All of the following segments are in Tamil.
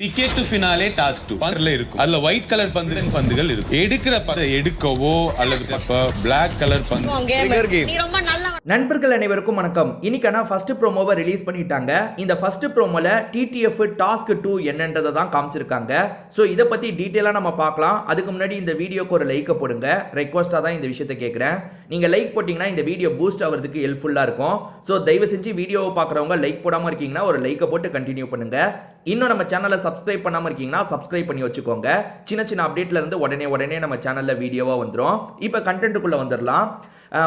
டிக்கெட் டு ஃபினாலே டாஸ்க் 2 பந்துல இருக்கும். அதுல ஒயிட் கலர் பந்துகள் இருக்கும். எடுக்கிற பந்தை எடுக்கவோ அல்லது பிளாக் கலர் பந்து. நண்பர்கள் அனைவருக்கும் வணக்கம். இன்னைக்கான ஃபர்ஸ்ட் ப்ரோமோவை ரிலீஸ் பண்ணிட்டாங்க. இந்த ஃபர்ஸ்ட் ப்ரோமோல டிடிஎஃப் டாஸ்க் 2 என்னன்றதை தான் காமிச்சிருக்காங்க. ஸோ இதை பத்தி டீட்டெயிலாக நம்ம பார்க்கலாம். அதுக்கு முன்னாடி இந்த வீடியோக்கு ஒரு லைக்கை போடுங்க. ரெக்வஸ்டாக தான் இந்த விஷயத்தை கேட்குறேன். நீங்க லைக் போட்டீங்கன்னா இந்த வீடியோ பூஸ்ட் ஆகிறதுக்கு ஹெல்ப்ஃபுல்லாக இருக்கும். ஸோ தயவு செஞ்சு வீடியோவை பார்க்குறவங்க லைக் போடாமல் இருக்கீங்கன்னா ஒரு லைக்கை போட்டு கண்டினியூ பண்ணுங்க. இன்னும் நம்ம சேனலை சப்ஸ்கிரைப் பண்ணாமல் இருக்கீங்கன்னா சப்ஸ்கிரைப் பண்ணி வச்சுக்கோங்க. சின்ன சின்ன அப்டேட்ல இருந்து உடனே நம்ம சேனல்ல வீடியோவா வந்துடும். இப்போ கண்டென்ட்டுக்குள்ள வந்துடலாம்.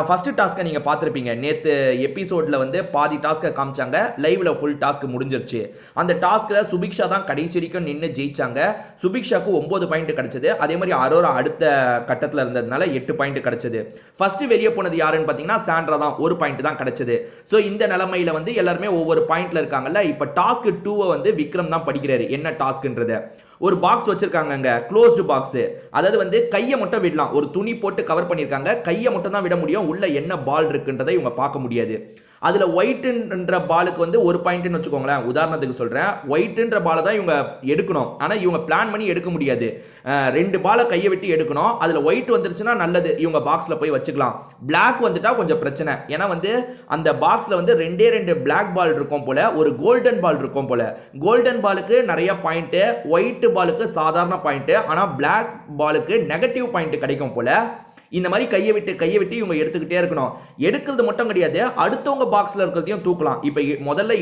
ஃபர்ஸ்ட் டாஸ்க்கை நீங்கள் பார்த்துருப்பீங்க. நேற்று எபிசோடில் வந்து பாதி டாஸ்க்கை காமிச்சாங்க. லைவ்ல ஃபுல் டாஸ்க் முடிஞ்சிருச்சு. அந்த டாஸ்கில் சுபிக்ஷா தான் கடைசி வரைக்கும் நின்று ஜெயிச்சாங்க. சுபிக்ஷாக்கு 9 பாயிண்ட் கிடைச்சது. அதே மாதிரி அரோரா அடுத்த கட்டத்தில் இருந்ததுனால 8 பாயிண்ட் கிடைச்சது. ஃபர்ஸ்ட் வெளியே போனது யாருன்னு பார்த்தீங்கன்னா சாண்ட்ரா தான். 1 பாயிண்ட் தான் கிடைச்சது. ஸோ இந்த நிலைமையில வந்து எல்லாருமே ஒவ்வொரு பாயிண்ட்ல இருக்காங்கல்ல. இப்போ டாஸ்க் 2 வந்து விக்ரம் தான் படிக்கிறாரு. என்ன டாஸ்க்ன்றத ஒரு பாக்ஸ் வச்சிருக்காங்க, க்ளோஸ்டு பாக்ஸ். அதாவது வந்து கையை மட்டும் விடலாம். ஒரு துணி போட்டு கவர் பண்ணியிருக்காங்க. கையை மட்டும் தான் விட முடியும். உள்ள என்ன பால் இருக்குன்றதை இவங்க பார்க்க முடியாது. அதுல ஒயிட்ன்ற பாலுக்கு வந்து 1 பாயிண்ட்னு வச்சுக்கோங்களேன். உதாரணத்துக்கு சொல்றேன். ஒயிட்ன்ற பாலை தான் இவங்க எடுக்கணும். ஆனா இவங்க பிளான் பண்ணி எடுக்க முடியாது. 2 பாலை கையை விட்டு எடுக்கணும். அதுல ஒயிட் வந்துருச்சுன்னா நல்லது, இவங்க பாக்ஸ்ல போய் வச்சுக்கலாம். பிளாக் வந்துட்டா கொஞ்சம் பிரச்சனை. ஏன்னா வந்து அந்த பாக்ஸ்ல வந்து 2 பிளாக் பால் இருக்கும் போல, ஒரு கோல்டன் பால் இருக்கும் போல. கோல்டன் பாலுக்கு நிறைய பாயிண்ட், ஒயிட் பாலுக்கு சாதாரண பாயிண்ட், ஆனா பிளாக் பாலுக்கு நெகட்டிவ் பாயிண்ட் கிடைக்கும் போல. இந்த மாதிரி கையை விட்டு இவங்க எடுத்துக்கிட்டே இருக்கணும். எடுக்கிறது மட்டும் கிடையாது, அடுத்தவங்க பாக்ஸ்ல இருக்கிறதையும் தூக்கலாம். இப்போ முதல்ல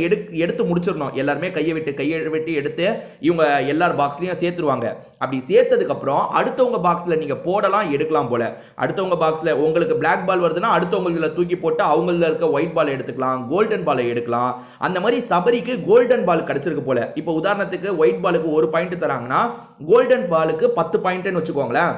எடுத்து முடிச்சிடணும். எல்லாருமே கையை விட்டு எடுத்து இவங்க எல்லார் பாக்ஸ்லயும் சேர்த்துருவாங்க. அப்படி சேர்த்ததுக்கு அப்புறம் அடுத்தவங்க பாக்ஸ்ல நீங்க போடலாம், எடுக்கலாம் போல. அடுத்தவங்க பாக்ஸ்ல உங்களுக்கு பிளாக் பால் வருதுன்னா அடுத்தவங்க தூக்கி போட்டு அவங்கள இருக்க ஒயிட் பால் எடுத்துக்கலாம், கோல்டன் பாலை எடுக்கலாம். அந்த மாதிரி சபரிக்கு கோல்டன் பால் கிடைச்சிருக்கு போல. இப்போ உதாரணத்துக்கு ஒயிட் பாலுக்கு 1 பாயிண்ட் தராங்கன்னா கோல்டன் பாலுக்கு 10 பாயிண்ட்னு வச்சுக்கோங்களேன்.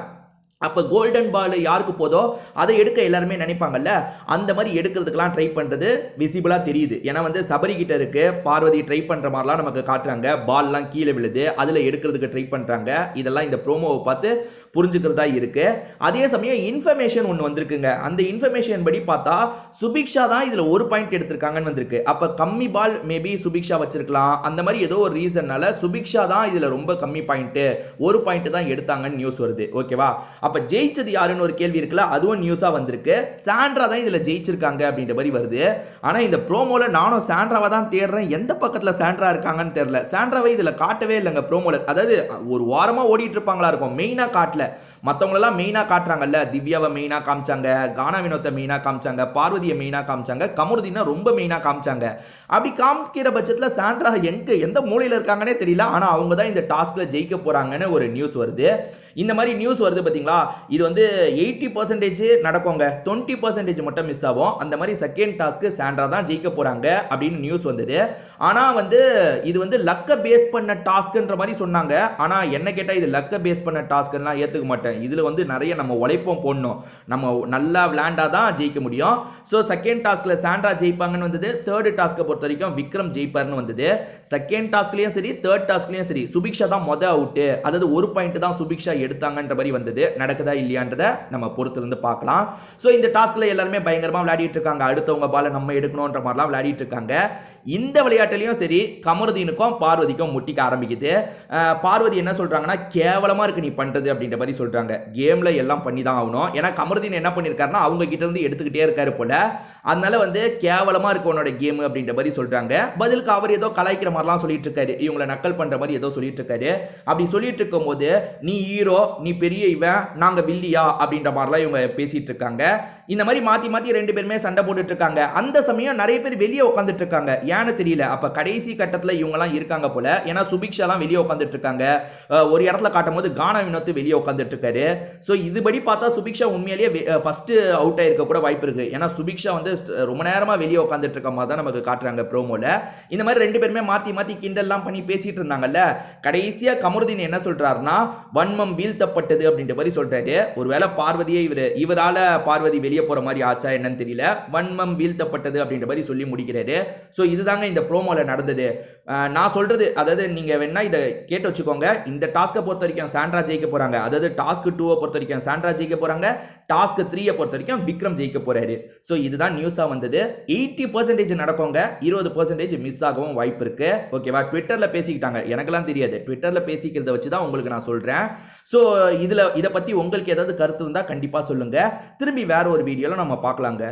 அப்போ கோல்டன் பால் யாருக்கு போதோ அதை எடுக்க எல்லாருமே நினைப்பாங்கல்ல. அந்த மாதிரி எடுக்கிறதுக்கெல்லாம் ட்ரை பண்ணுறது விசிபிளாக தெரியுது. ஏன்னா வந்து சபரி கிட்ட இருக்கு, பார்வதி ட்ரை பண்ணுற மாதிரிலாம் நமக்கு காட்டுறாங்க. பால்லாம் கீழே விழுது, அதில் எடுக்கிறதுக்கு ட்ரை பண்ணுறாங்க. இதெல்லாம் இந்த ப்ரோமோவை பார்த்து புரிஞ்சுக்கிறதா இருக்கு. அதே சமயம் இன்ஃபர்மேஷன் ஒன்று வந்திருக்குங்க. அந்த இன்ஃபர்மேஷன் படி பார்த்தா சுபிக்ஷா தான் இதில் 1 பாயிண்ட் எடுத்திருக்காங்கன்னு வந்திருக்கு. அப்போ கம்மி பால் மேபி சுபிக்ஷா வச்சிருக்கலாம். அந்த மாதிரி ஏதோ ஒரு ரீசன்னால சுபிக்ஷா தான் இதில் ரொம்ப கம்மி பாயிண்ட், 1 பாயிண்ட் தான் எடுத்தாங்கன்னு நியூஸ் வருது. ஓகேவா? அப்ப ஜெயிச்சது யாருன்னு ஒரு கேள்வி இருக்குல்ல, அதுவும் நியூஸா வந்திருக்கு. சாண்ட்ரா தான் இதுல ஜெயிச்சிருக்காங்க அப்படின்ற மாதிரி வருது. ஆனா இந்த ப்ரோமோல நானும் சாண்ட்ராவை தான் தேடுறேன். எந்த பக்கத்துல சாண்ட்ரா இருக்காங்கன்னு தெரியல. சாண்ட்ராவை இதுல காட்டவே இல்லைங்க ப்ரோமோல. அதாவது ஒரு வாரமா ஓடிட்டு இருப்பாங்களா இருக்கும். மெயினா காட்டல. மற்றவங்களெல்லாம் மெயினா காட்டுறாங்கல்ல. திவ்யாவை மெயினா காமிச்சாங்க, கானா வினோத்தை மெயினா காமிச்சாங்க, பார்வதியை மெயினா காமிச்சாங்க, கமருதீனை ரொம்ப மெயினா காமிச்சாங்க. அப்படி காமிக்கிற பட்சத்தில் சாண்ட்ரா எந்த மூலையில் இருக்காங்கன்னே தெரியல. ஆனால் அவங்க தான் இந்த டாஸ்க்ல ஜெயிக்க போறாங்கன்னு ஒரு நியூஸ் வருது. இந்த மாதிரி நியூஸ் வருது பார்த்தீங்களா? இது வந்து 80% நடக்குங்க, 20% மட்டும் மிஸ் ஆகும். அந்த மாதிரி செகண்ட் டாஸ்க்கு சாண்ட்ரா தான் ஜெயிக்க போறாங்க அப்படின்னு நியூஸ் வந்தது. ஆனால் வந்து இது வந்து லக்கை பேஸ் பண்ண டாஸ்க்ன்ற மாதிரி சொன்னாங்க. ஆனால் என்ன கேட்டால் இது லக்கை பேஸ் பண்ண டாஸ்க்லாம் ஏற்றுக்க மாட்டேன். இதில் வந்து நிறைய நம்ம உழைப்போம் போடணும். நம்ம நல்லா விளையாண்டா தான் ஜெயிக்க முடியும். ஸோ செகண்ட் டாஸ்க்ல சாண்ட்ரா ஜெயிப்பாங்கன்னு வந்தது. தேர்ட் டாஸ்க்கை பொறுத்த வரைக்கும் விக்ரம் ஜெயிப்பார்னு வந்தது. செகண்ட் டாஸ்க்லயும் சரி, தேர்ட் டாஸ்க்லயும் சரி, சுபிக்ஷா தான் அவுட்டு. அதாவது 1 பாயிண்ட் தான் சுபிக்ஷா எடுத்தாங்கன்ற மாதிரி வந்தது. நடக்குதா இல்லையான்றத நம்ம பொறுத்திருந்து பார்க்கலாம். ஸோ இந்த டாஸ்க்ல எல்லாருமே பயங்கரமா விளையாடிட்டு இருக்காங்க. அடுத்தவங்க பாலை நம்ம எடுக்கணும்ன்ற மாதிரிலாம் விளையாடிட்டு இருக்காங்க. இந்த விளையாட்டுலையும் சரி, கமருதீனுக்கும் பார்வதிக்கும் முட்டிக்க ஆரம்பிக்குது. பார்வதி என்ன சொல்றாங்கன்னா, கேவலமா இருக்கு நீ பண்றது அப்படின்ற மாதிரி சொல்றாங்க. கேம்ல எல்லாம் பண்ணி தான் ஆகணும். ஏன்னா கமருதீன் என்ன பண்ணிருக்காருன்னா அவங்க கிட்ட இருந்து எடுத்துக்கிட்டே இருக்காரு போல. அதனால வந்து கேவலமா இருக்கு உன்னோட கேம் அப்படின்ற மாதிரி சொல்றாங்க. பதிலுக்கு அவர் ஏதோ கலாய்க்கிற மாதிரிலாம் சொல்லிட்டு இருக்காரு. இவங்களை நக்கல் பண்ற மாதிரி ஏதோ சொல்லிட்டு இருக்காரு. அப்படி சொல்லிட்டு இருக்கும் போது நீ ஹீரோ, நீ பெரிய இவன், நாங்க வில்லியா அப்படின்ற மாதிரிலாம் இவங்க பேசிட்டு இருக்காங்க. இந்த மாதிரி மாத்தி 2 பேருமே சண்டை போட்டுட்டு இருக்காங்க. அந்த சமயம் நிறைய பேர் வெளியே உட்காந்துட்டு இருக்காங்க. ஏன்னு தெரியல. அப்ப கடைசி கட்டத்தில் இவங்க எல்லாம் இருக்காங்க போல. ஏன்னா சுபிக்ஷா எல்லாம் வெளியே உட்காந்துட்டு இருக்காங்க. ஒரு இடத்துல காட்டும் போது கானா வினோத் வெளியே உட்காந்துட்டு இருக்காரு. ஸோ இதுபடி பார்த்தா சுபிக்ஷா உண்மையிலேயே ஃபர்ஸ்ட் அவுட் ஆயிருக்க கூட வாய்ப்பு இருக்கு. ஏன்னா சுபிக்ஷா வந்து ரொம்ப நேரமா வெளியே உட்காந்துட்டு இருக்க மாதிரி தான் நமக்கு காட்டுறாங்க ப்ரோமோல. இந்த மாதிரி 2 பேருமே மாத்தி கிண்டல்லாம் பண்ணி பேசிட்டு இருந்தாங்கல்ல. கடைசியா கமருதீன் என்ன சொல்றாருன்னா, வன்மம் வீழ்த்தப்பட்டது அப்படின்ற மாதிரி சொல்றாரு. ஒருவேளை பார்வதியை இவரால பார்வதி வெளியே போற மாதிரி ஆச்சா என்னன்னு தெரியல. வன்மம் வீழ்த்தப்பட்டது அப்படின்ற மாதிரி சொல்லி முடிக்கிறாரு. ஸோ இதுதாங்க இந்த ப்ரோமோல நடந்தது. நான் சொல்றது, அதாவது நீங்க வேணா இதை கேட்டு வச்சுக்கோங்க. இந்த டாஸ்க்கை பொறுத்த வரைக்கும் சாண்ட்ரா ஜெயிக்க போறாங்க. அதாவது டாஸ்க் 2 பொறுத்த வரைக்கும் சாண்ட்ரா ஜெயிக்க போறாங்க. டாஸ்க் 3 பொறுத்த வரைக்கும் விக்ரம் ஜெயிக்க போறாரு. ஸோ இதுதான் நியூஸா வந்தது. 80% நடக்குங்க, 20% மிஸ் ஆகவும் வாய்ப்பு இருக்கு. ஓகேவா? ட்விட்டர்ல பேசிக்கிட்டாங்க, எனக்கெல்லாம் தெரியாது. ட்விட்டர்ல பேசிக்கிறத வச்சு தான் உங்களுக்கு நான் சொல்றேன். ஸோ இதை பத்தி உங்களுக்கு ஏதாவது கருத்து இருந்தா கண்டிப்பா சொல்லுங்க. திரும்பி வேற ஒரு வீடியோல நம்ம பார்க்கலாங்க.